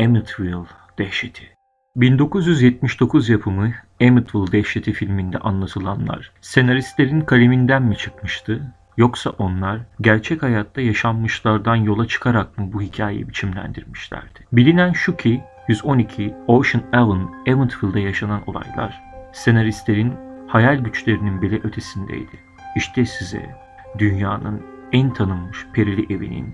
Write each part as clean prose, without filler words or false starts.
Amityville Dehşeti. 1979 yapımı Amityville Dehşeti filminde anlatılanlar senaristlerin kaleminden mi çıkmıştı, yoksa onlar gerçek hayatta yaşanmışlardan yola çıkarak mı bu hikayeyi biçimlendirmişlerdi? Bilinen şu ki 112 Ocean Ave, Amityville'de yaşanan olaylar senaristlerin hayal güçlerinin bile ötesindeydi. İşte size dünyanın en tanınmış perili evinin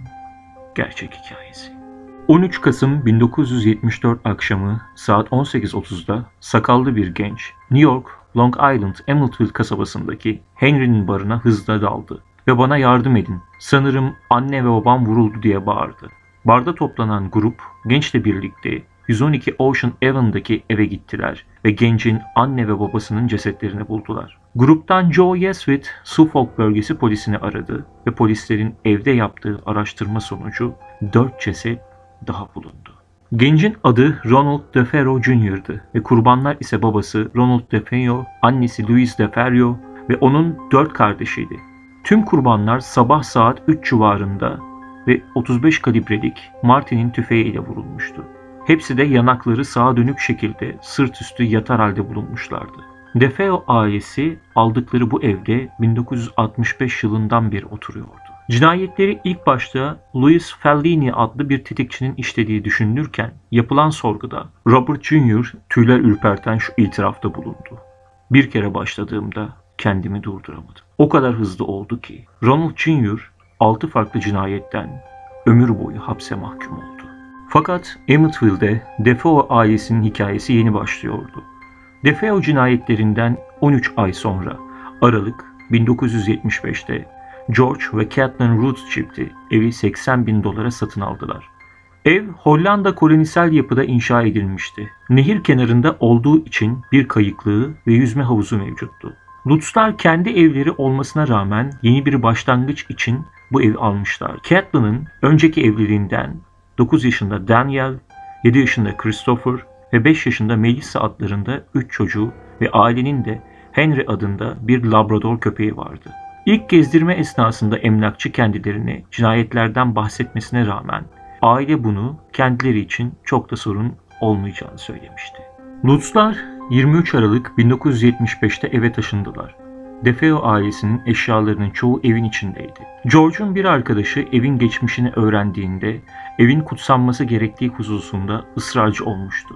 gerçek hikayesi. 13 Kasım 1974 akşamı saat 18.30'da sakallı bir genç New York, Long Island, Amityville kasabasındaki Henry'nin barına hızla daldı ve "Bana yardım edin, sanırım anne ve babam vuruldu" diye bağırdı. Barda toplanan grup gençle birlikte 112 Ocean Ave'daki eve gittiler ve gencin anne ve babasının cesetlerini buldular. Gruptan Joe Yeswit, Suffolk bölgesi polisini aradı ve polislerin evde yaptığı araştırma sonucu 4 ceset daha bulundu. Gencin adı Ronald DeFeo Jr.'dı ve kurbanlar ise babası Ronald DeFeo, annesi Louise DeFeo ve onun 4 kardeşiydi. Tüm kurbanlar sabah saat 3 civarında ve 35 kalibrelik Martin'in tüfeği ile vurulmuştu. Hepsi de yanakları sağa dönük şekilde sırt üstü yatar halde bulunmuşlardı. DeFeo ailesi aldıkları bu evde 1965 yılından beri oturuyordu. Cinayetleri ilk başta Louis Fellini adlı bir tetikçinin işlediği düşünülürken yapılan sorguda Robert Jr. tüyler ürperten şu itirafta bulundu: "Bir kere başladığımda kendimi durduramadım. O kadar hızlı oldu ki Ronald Jr. 6 farklı cinayetten ömür boyu hapse mahkum oldu." Fakat Amityville'de DeFeo ailesinin hikayesi yeni başlıyordu. DeFeo cinayetlerinden 13 ay sonra Aralık 1975'te George ve Kathleen Roots çifti evi $80.000 satın aldılar. Ev Hollanda kolonisal yapıda inşa edilmişti. Nehir kenarında olduğu için bir kayıklığı ve yüzme havuzu mevcuttu. Lutzlar kendi evleri olmasına rağmen yeni bir başlangıç için bu evi almışlar. Kathleen'ın önceki evliliğinden 9 yaşında Daniel, 7 yaşında Christopher ve 5 yaşında Melissa adlarında 3 çocuğu ve ailenin de Henry adında bir Labrador köpeği vardı. İlk gezdirme esnasında emlakçı kendilerine cinayetlerden bahsetmesine rağmen aile bunu kendileri için çok da sorun olmayacağını söylemişti. Lutzlar 23 Aralık 1975'te eve taşındılar. DeFeo ailesinin eşyalarının çoğu evin içindeydi. George'un bir arkadaşı evin geçmişini öğrendiğinde evin kutsanması gerektiği hususunda ısrarcı olmuştu.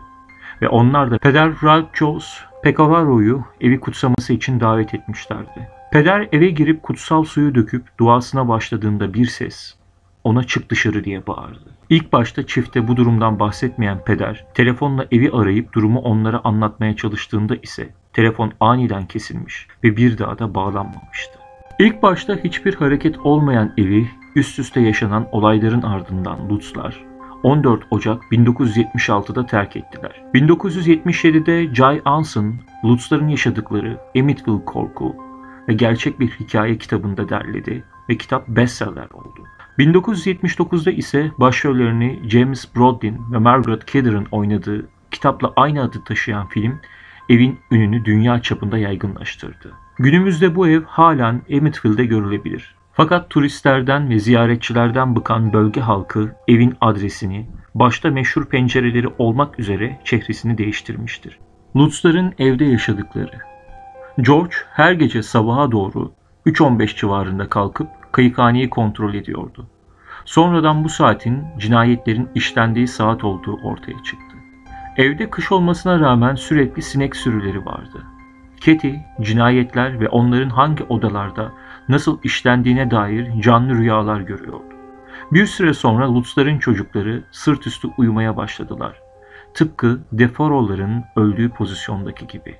Ve onlar da Peder Ralph Jones Pecavaro'yu evi kutsaması için davet etmişlerdi. Peder eve girip kutsal suyu döküp duasına başladığında bir ses ona "Çık dışarı" diye bağırdı. İlk başta çifte bu durumdan bahsetmeyen Peder telefonla evi arayıp durumu onlara anlatmaya çalıştığında ise telefon aniden kesilmiş ve bir daha da bağlanmamıştı. İlk başta hiçbir hareket olmayan evi üst üste yaşanan olayların ardından Lutzlar 14 Ocak 1976'da terk ettiler. 1977'de Jay Anson, Lutzların yaşadıkları Amityville Korku ve Gerçek Bir Hikaye kitabında derledi ve kitap bestseller oldu. 1979'da ise başrollerini James Brolin ve Margaret Kidder'ın oynadığı kitapla aynı adı taşıyan film evin ününü dünya çapında yaygınlaştırdı. Günümüzde bu ev halen Amityville'de görülebilir. Fakat turistlerden ve ziyaretçilerden bıkan bölge halkı evin adresini, başta meşhur pencereleri olmak üzere çehresini değiştirmiştir. Lutzların evde yaşadıkları. George her gece sabaha doğru 3:15 civarında kalkıp kayıkhaneyi kontrol ediyordu. Sonradan bu saatin cinayetlerin işlendiği saat olduğu ortaya çıktı. Evde kış olmasına rağmen sürekli sinek sürüleri vardı. Katie, cinayetler ve onların hangi odalarda nasıl işlendiğine dair canlı rüyalar görüyordu. Bir süre sonra Lutzların çocukları sırt üstü uyumaya başladılar. Tıpkı DeFeo'ların öldüğü pozisyondaki gibi.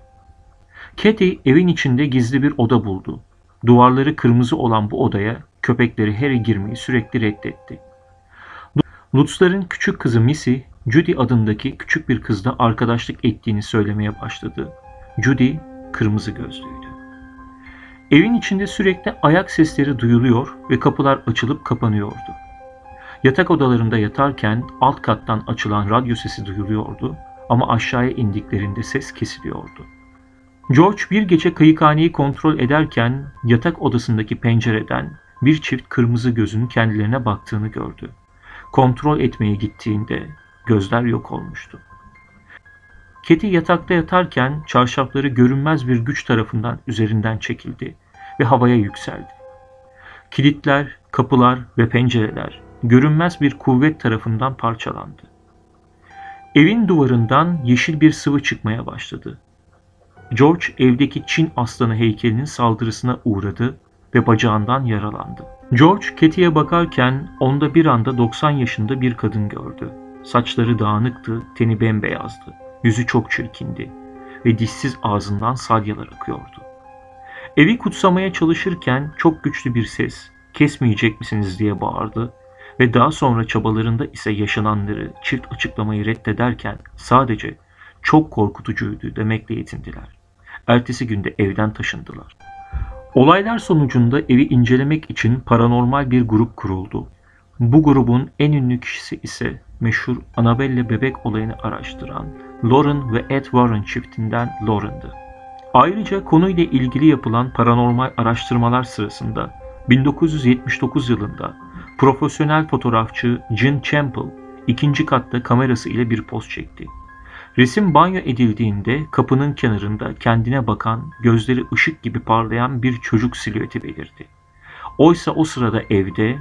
Katie evin içinde gizli bir oda buldu. Duvarları kırmızı olan bu odaya köpekleri Harry girmeyi sürekli reddetti. Lutzların küçük kızı Missy, Judy adındaki küçük bir kızla arkadaşlık ettiğini söylemeye başladı. Judy kırmızı gözlüydü. Evin içinde sürekli ayak sesleri duyuluyor ve kapılar açılıp kapanıyordu. Yatak odalarında yatarken alt kattan açılan radyo sesi duyuluyordu ama aşağıya indiklerinde ses kesiliyordu. George bir gece kayıkhaneyi kontrol ederken yatak odasındaki pencereden bir çift kırmızı gözün kendilerine baktığını gördü. Kontrol etmeye gittiğinde gözler yok olmuştu. Katie yatakta yatarken çarşafları görünmez bir güç tarafından üzerinden çekildi ve havaya yükseldi. Kilitler, kapılar ve pencereler görünmez bir kuvvet tarafından parçalandı. Evin duvarından yeşil bir sıvı çıkmaya başladı. George evdeki Çin aslanı heykelinin saldırısına uğradı ve bacağından yaralandı. George Katie'ye bakarken onda bir anda 90 yaşında bir kadın gördü. Saçları dağınıktı, teni bembeyazdı, yüzü çok çirkindi ve dişsiz ağzından salyalar akıyordu. Evi kutsamaya çalışırken çok güçlü bir ses, "Kesmeyecek misiniz?" diye bağırdı ve daha sonra çabalarında ise yaşananları çift açıklamayı reddederken sadece "çok korkutucuydu" demekle yetindiler. Ertesi günde evden taşındılar. Olaylar sonucunda evi incelemek için paranormal bir grup kuruldu. Bu grubun en ünlü kişisi ise meşhur Annabelle bebek olayını araştıran Lauren ve Ed Warren çiftinden Lauren'dı. Ayrıca konuyla ilgili yapılan paranormal araştırmalar sırasında 1979 yılında profesyonel fotoğrafçı Jean Campbell ikinci katta kamerası ile bir poz çekti. Resim banyo edildiğinde kapının kenarında kendine bakan, gözleri ışık gibi parlayan bir çocuk silüeti belirdi. Oysa o sırada evde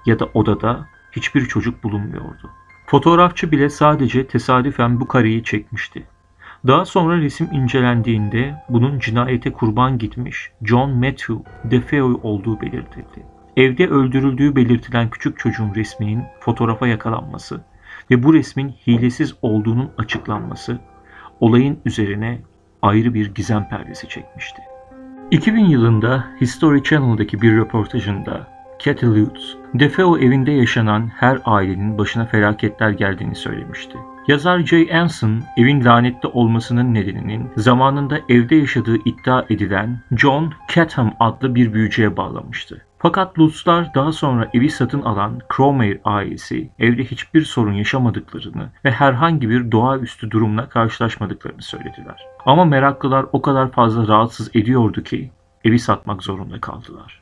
ya da odada hiçbir çocuk bulunmuyordu. Fotoğrafçı bile sadece tesadüfen bu kareyi çekmişti. Daha sonra resim incelendiğinde bunun cinayete kurban gitmiş John Matthew DeFeo olduğu belirtildi. Evde öldürüldüğü belirtilen küçük çocuğun resminin fotoğrafa yakalanması ve bu resmin hilesiz olduğunun açıklanması olayın üzerine ayrı bir gizem perdesi çekmişti. 2000 yılında History Channel'daki bir röportajında Kathy Lutz, DeFeo evinde yaşanan her ailenin başına felaketler geldiğini söylemişti. Yazar Jay Anson, evin lanetli olmasının nedeninin zamanında evde yaşadığı iddia edilen John Chatham adlı bir büyücüye bağlamıştı. Fakat Lutz'lar daha sonra evi satın alan Crowmere ailesi evde hiçbir sorun yaşamadıklarını ve herhangi bir doğaüstü durumla karşılaşmadıklarını söylediler. Ama meraklılar o kadar fazla rahatsız ediyordu ki evi satmak zorunda kaldılar.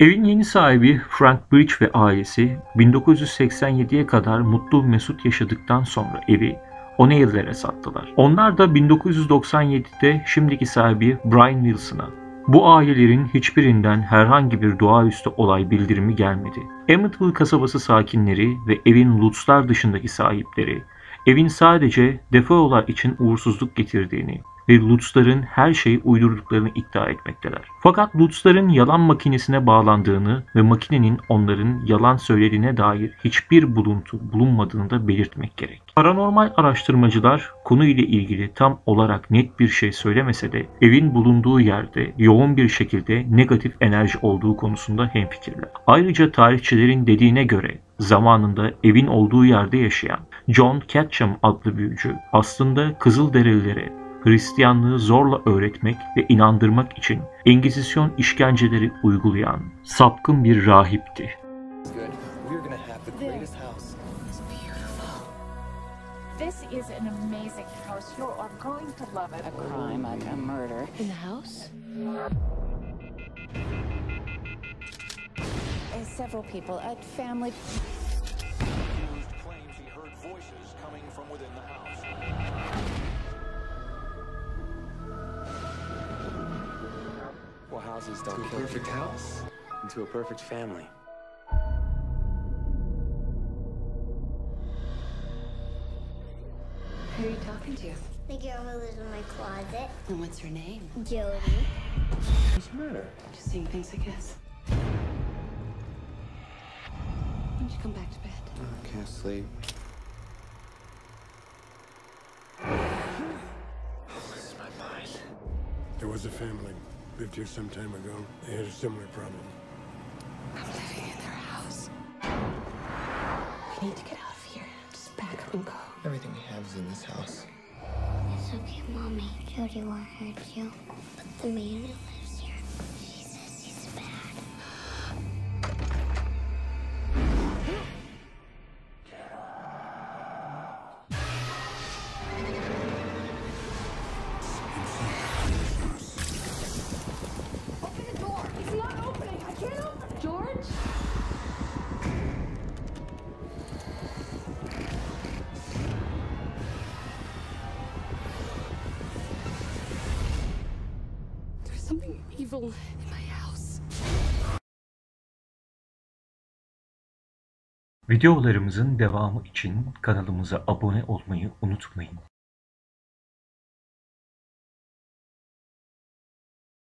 Evin yeni sahibi Frank Bridge ve ailesi 1987'ye kadar mutlu mesut yaşadıktan sonra evi O'Neill'lere sattılar. Onlar da 1997'de şimdiki sahibi Brian Wilson'a. Bu ailelerin hiçbirinden herhangi bir doğaüstü olay bildirimi gelmedi. Amityville kasabası sakinleri ve evin Lutz'lar dışındaki sahipleri, evin sadece DeFeo'lar için uğursuzluk getirdiğini ve Lutz'ların her şeyi uydurduklarını iddia etmekteler. Fakat Lutz'ların yalan makinesine bağlandığını ve makinenin onların yalan söylediğine dair hiçbir buluntu bulunmadığını da belirtmek gerek. Paranormal araştırmacılar konuyla ilgili tam olarak net bir şey söylemese de evin bulunduğu yerde yoğun bir şekilde negatif enerji olduğu konusunda hemfikirler. Ayrıca tarihçilerin dediğine göre zamanında evin olduğu yerde yaşayan John Catcham adlı büyücü aslında Kızılderililere Hristiyanlığı zorla öğretmek ve inandırmak için Engizisyon işkenceleri uygulayan sapkın bir rahipti. This is an amazing house. You are going to love it. A crime, like a murder. In the house? Several people, a family. Claims he heard voices coming from within the house. Well, houses don't kill. To a perfect house, into a perfect family. Who are you talking to? The girl who lives in my closet. And what's her name? Jody. What's the matter? Just seeing things, I guess. When did you come back to bed? I can't sleep. This is my mind. There was a family lived here some time ago. They had a similar problem. I'm living in their house. We need to get out of here. Just pack up and go. Everything we have is in this house. It's okay, Mommy. Jody won't hurt you. But the man who lives here, she says he's bad. Open the door. It's not opening. I can't open it. George? something evil in my house. Videolarımızın devamı için kanalımıza abone olmayı unutmayın.